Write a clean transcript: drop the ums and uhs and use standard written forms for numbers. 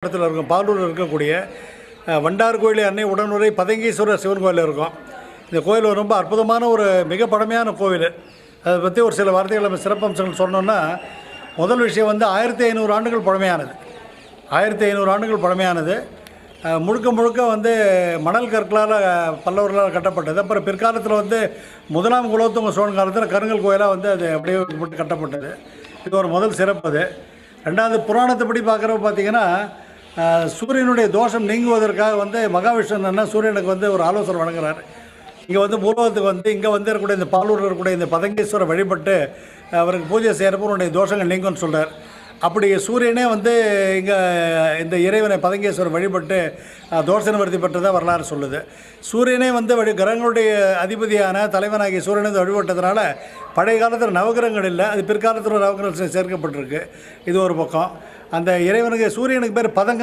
இடத்துல இருக்கும் பாலூரில் இருக்கக்கூடிய வண்டார்கோயில் அன்னை உடனுரை பதங்கீஸ்வரர் சிவன் கோயில் இருக்கும். இந்த கோயில் ரொம்ப அற்புதமான ஒரு மிக பழமையான கோவில். அதை பற்றி ஒரு சில வார்த்தைகள் நம்ம சிறப்பம்சங்கள் சொன்னோன்னா, முதல் விஷயம் 1500 ஆண்டுகள் பழமையானது. 1500 ஆண்டுகள் பழமையானது. முழுக்க முழுக்க மணல் கற்களால் பல்லவர்களால் கட்டப்பட்டது. அப்புறம் பிற்காலத்தில் முதலாம் குலோத்துங்க சோழன் காலத்தில் கருங்கல் கோயிலாக அது அப்படியே கட்டப்பட்டது. இது ஒரு முதல் சிறப்பு. அது ரெண்டாவது, புராணத்தைப்படி பார்க்குறப்ப பார்த்திங்கன்னா, சூரியனுடைய தோஷம் நீங்குவதற்காக மகாவிஷ்ணு சூரியனுக்கு ஒரு ஆலோசனை வழங்குறார். இங்கே பூலோகத்துக்கு இங்கே இருக்கக்கூடிய இந்த பாலூரில் இருக்கக்கூடிய இந்த பதங்கேஸ்வரர் வழிபட்டு அவருக்கு பூஜை செய்கிறப்போ உன்னுடைய தோஷங்கள் நீங்கும்னு சொல்கிறார். அப்படி சூரியனே இங்கே இந்த இறைவனை பதங்கேஸ்வரர் வழிபட்டு தோஷ நிவர்த்தி பெற்றதாக வரலாறு சொல்லுது. சூரியனே கிரகங்களுடைய அதிபதியான தலைவனாகிய சூரியனை வழிபட்டதுனால பழைய காலத்தில் நவகிரகங்கள் இல்லை, அது பிற்காலத்தில் நவகிரகங்கள் சேர்க்கப்பட்டிருக்கு. இது ஒரு பக்கம். அந்த இறைவனுக்கு சூரியனுக்கு பேர் பதங்க